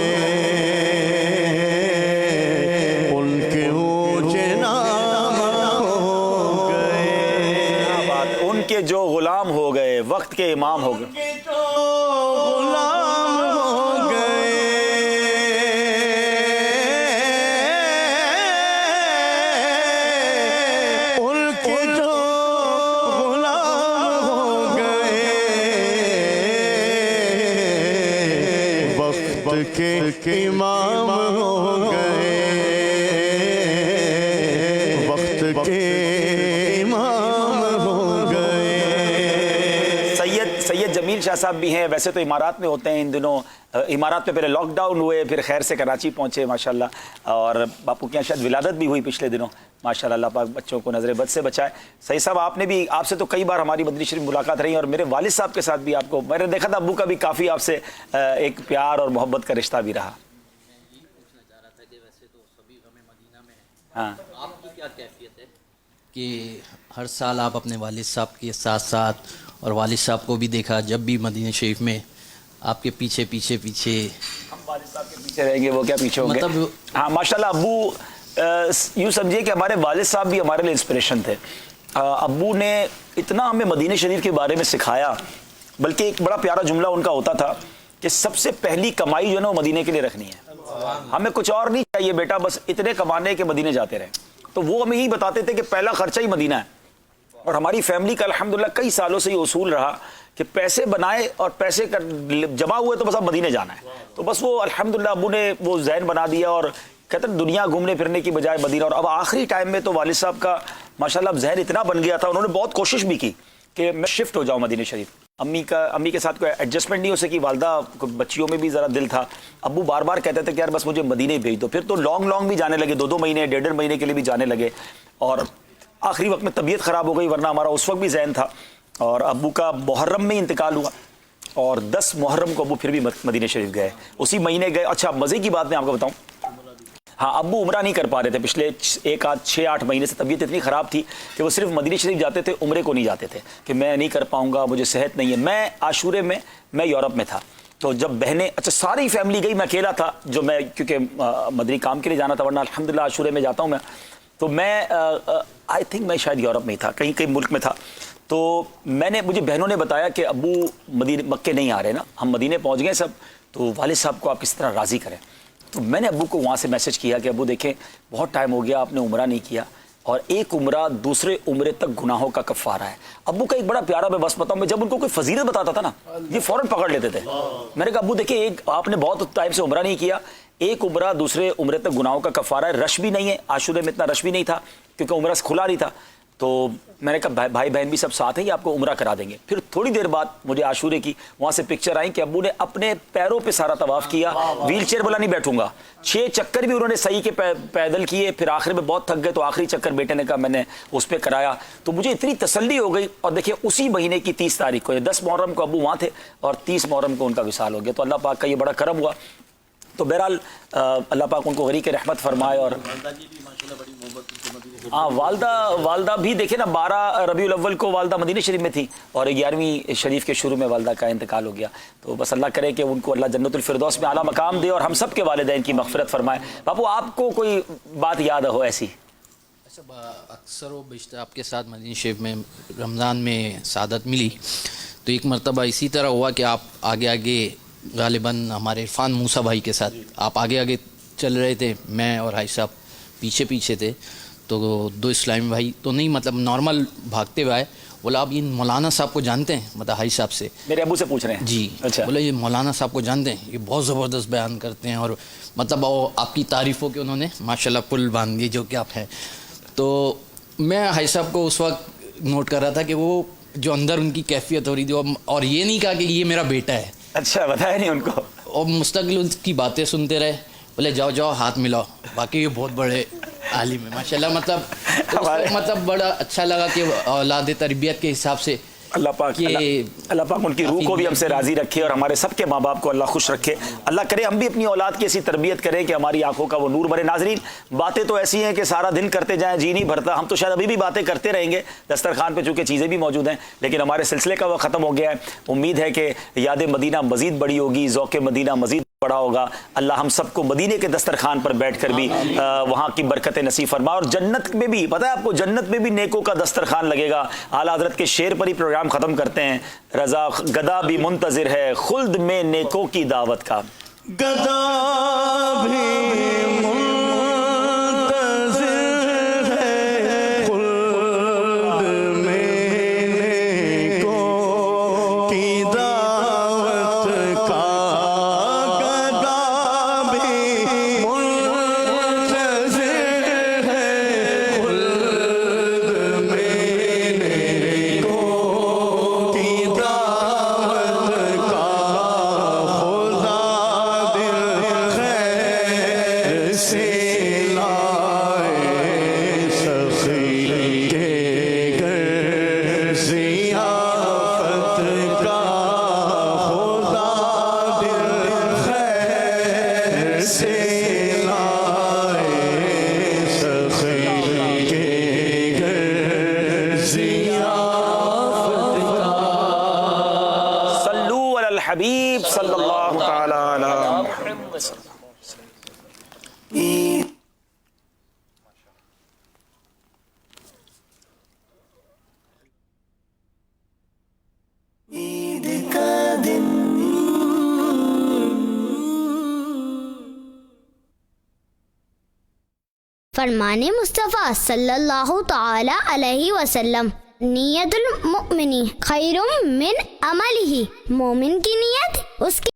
جو غلام ہو گئے، وقت کے امام ہو گئے. ان کے جو غلام ہو کے امام ہو گئے، وقت کے امام ہو گئے۔ سید جمیل شاہ صاحب بھی ہیں، ویسے تو امارات میں ہوتے ہیں ان دنوں، امارات میں پہلے لاک ڈاؤن ہوئے، پھر خیر سے کراچی پہنچے ماشاءاللہ، اور باپو کے یہاں شاید ولادت بھی ہوئی پچھلے دنوں ماشاءاللہ، اللہ پاک بچوں کو نظر بد سے بچائے۔ سید صاحب آپ نے بھی، آپ سے تو کئی بار ہماری مدنی شریف ملاقات رہی، اور میرے والد صاحب کے ساتھ بھی آپ کو میں نے دیکھا تھا، ابو کا بھی کافی آپ سے ایک پیار اور محبت کا رشتہ بھی رہا۔ ہاں، آپ کی کیا کیفیت ہے کہ ہر سال آپ اپنے والد صاحب کے ساتھ ساتھ، اور والد صاحب کو بھی دیکھا جب بھی مدینہ شریف میں آپ کے پیچھے ہم والد صاحب کے پیچھے رہیں گے، وہ کیا پیچھے ہوں گے؟ ہاں ماشاءاللہ، ابو یوں سمجھیے کہ ہمارے والد صاحب بھی ہمارے لیے انسپریشن تھے۔ ابو نے اتنا ہمیں مدینہ شریف کے بارے میں سکھایا، بلکہ ایک بڑا پیارا جملہ ان کا ہوتا تھا کہ سب سے پہلی کمائی جو ہے نا وہ مدینے کے لیے رکھنی ہے، ہمیں کچھ اور نہیں چاہیے بیٹا، بس اتنے کمانے کے مدینے جاتے رہیں۔ تو وہ ہمیں یہی بتاتے تھے کہ پہلا خرچہ ہی مدینہ ہے، اور ہماری فیملی کا الحمدللہ کئی سالوں سے یہ اصول رہا کہ پیسے بنائے اور پیسے جمع ہوئے تو بس اب مدینے جانا ہے۔ تو بس وہ الحمدللہ ابو نے وہ ذہن بنا دیا، اور کہتے ہیں دنیا گھومنے پھرنے کی بجائے مدینہ۔ اور اب آخری ٹائم میں تو والد صاحب کا ماشاءاللہ اب ذہن اتنا بن گیا تھا، انہوں نے بہت کوشش بھی کی کہ میں شفٹ ہو جاؤں مدینہ شریف۔ امی کے ساتھ کوئی ایڈجسٹمنٹ نہیں ہو سکی، والدہ بچیوں میں بھی ذرا دل تھا، ابو بار بار کہتے تھے کہ یار بس مجھے مدینہ بھیج دو۔ پھر تو لانگ بھی جانے لگے، 2 مہینے 1.5 مہینے کے لیے بھی جانے لگے، اور آخری وقت میں طبیعت خراب ہو گئی، ورنہ ہمارا اس وقت بھی ذہن تھا۔ اور ابو کا محرم میں انتقال ہوا، اور 10 محرم کو ابو پھر بھی مدینہ شریف گئے، اسی مہینے گئے۔ اچھا مزے کی بات میں آپ کو بتاؤں، ہاں ابو عمرہ نہیں کر پا رہے تھے پچھلے 6-8 مہینے سے، طبیعت اتنی خراب تھی کہ وہ صرف مدینہ شریف جاتے تھے، عمرے کو نہیں جاتے تھے کہ میں نہیں کر پاؤں گا، مجھے صحت نہیں ہے۔ میں عاشورے میں یورپ میں تھا، تو جب بہنیں، اچھا ساری فیملی گئی، میں اکیلا تھا جو میں کیونکہ مدنی کام کے لیے جانا تھا، ورنہ الحمدللہ عاشورے میں جاتا ہوں میں۔ تو میں آئی تھنک میں شاید یورپ میں ہی تھا، کہیں ملک میں تھا، تو مجھے بہنوں نے بتایا کہ ابو مکے نہیں آ رہے نا، ہم مدینے پہنچ گئے سب، تو والد صاحب کو آپ کس طرح راضی کریں۔ تو میں نے ابو کو وہاں سے میسج کیا کہ ابو دیکھیں بہت ٹائم ہو گیا آپ نے عمرہ نہیں کیا، اور ایک عمرہ دوسرے عمرے تک گناہوں کا کفارہ ہے۔ ابو کا ایک بڑا پیارا، میں بس بتاؤں، میں جب ان کو کوئی فضیلت بتاتا تھا نا یہ فوراً پکڑ لیتے تھے۔ میں نے کہا ابو دیکھیں ایک آپ نے بہت ٹائم سے عمرہ نہیں کیا، ایک عمرہ دوسرے عمرے تک گناہوں کا کفارہ ہے، رش بھی نہیں ہے، عاشورے میں اتنا رش بھی نہیں تھا کیونکہ عمرہ کھلا نہیں تھا۔ تو میں نے کہا بھائی بہن بھی سب ساتھ ہیں، یہ آپ کو عمرہ کرا دیں گے۔ پھر تھوڑی دیر بعد مجھے عاشورے کی وہاں سے پکچر آئی کہ ابو نے اپنے پیروں پہ سارا طواف کیا، ویل چیئر والا نہیں بیٹھوں گا، 6 چکر بھی انہوں نے صحیح کے پیدل کیے، پھر آخر میں بہت تھک گئے تو آخری چکر بیٹے نے کہا میں نے اس پہ کرایا۔ تو مجھے اتنی تسلی ہو گئی، اور دیکھیں اسی مہینے کی 30 تاریخ کو، 10 محرم کو ابو وہاں تھے، اور 30 محرم کو ان کا وصال ہو گیا۔ تو اللہ پاک کا یہ بڑا کرم ہوا۔ تو بہرحال اللہ پاک ان کو غریق رحمت فرمائے۔ اور ہاں والدہ بھی دیکھیں نا، 12 ربیع الاول کو والدہ مدینہ شریف میں تھی، اور 11ویں شریف کے شروع میں والدہ کا انتقال ہو گیا۔ تو بس اللہ کرے کہ ان کو اللہ جنت الفردوس میں اعلیٰ مقام دے، اور ہم سب کے والدین کی مغفرت فرمائے۔ باپو آپ کو کوئی بات یاد ہو ایسی؟ اکثر و بیشتر آپ کے ساتھ مدینہ شریف میں رمضان میں سعادت ملی، تو ایک مرتبہ اسی طرح ہوا کہ آپ آگے غالباً ہمارے عرفان موسیٰ بھائی کے ساتھ آپ آگے چل رہے تھے، میں اور حاج صاحب پیچھے تھے، تو 2 اسلامی بھائی تو نہیں مطلب نارمل بھاگتے ہوئے آئے، بولا آپ یہ مولانا صاحب کو جانتے ہیں؟ مطلب حاج صاحب سے، میرے ابو سے پوچھ رہے ہیں جی، اچھا بولا یہ مولانا صاحب کو جانتے ہیں، یہ بہت زبردست بیان کرتے ہیں، اور مطلب آپ کی تعریفوں کے انہوں نے ماشاءاللہ پل باندھ دیے جو کہ آپ ہیں۔ تو میں حاج صاحب کو اس وقت نوٹ کر رہا تھا کہ وہ جو اندر ان کی کیفیت ہو رہی تھی، اور یہ نہیں کہا کہ یہ میرا بیٹا ہے، اچھا بتایا نہیں ان کو، اور مستقل ان کی باتیں سنتے رہے، بولے جاؤ ہاتھ ملاؤ، باقی یہ بہت بڑے عالم ہے ماشاءاللہ۔ مطلب بڑا اچھا لگا کہ اولاد تربیت کے حساب سے اللہ پاک ان کی روح کو بھی ہم سے راضی رکھے، اور ہمارے سب کے ماں باپ کو اللہ خوش رکھے۔ اللہ کرے ہم بھی اپنی اولاد کی ایسی تربیت کریں کہ ہماری آنکھوں کا وہ نور بنے۔ ناظرین باتیں تو ایسی ہیں کہ سارا دن کرتے جائیں جی نہیں بھرتا، ہم تو شاید ابھی بھی باتیں کرتے رہیں گے، دسترخوان پہ چونکہ چیزیں بھی موجود ہیں، لیکن ہمارے سلسلے کا وہ ختم ہو گیا ہے۔ امید ہے کہ یاد مدینہ مزید بڑی ہوگی، ذوق مدینہ مزید بڑا ہوگا۔ اللہ ہم سب کو مدینے کے دسترخوان پر بیٹھ کر بھی وہاں کی برکتیں نصیب فرمائے، اور جنت میں بھی پتہ ہے آپ کو، جنت میں بھی نیکوں کا دسترخوان لگے گا۔ اعلیٰ حضرت کے شعر پر ہی پروگرام ختم کرتے ہیں۔ رضا گدا بھی منتظر ہے خلد میں نیکوں کی دعوت کا، گدا بھی الحبیب صلی اللہ تعالی علی محمد. فرمان مصطفیٰ صلی اللہ تعالی علیہ وسلم، نیت المؤمن خیر من عملہ، مومن کی نیت اس کی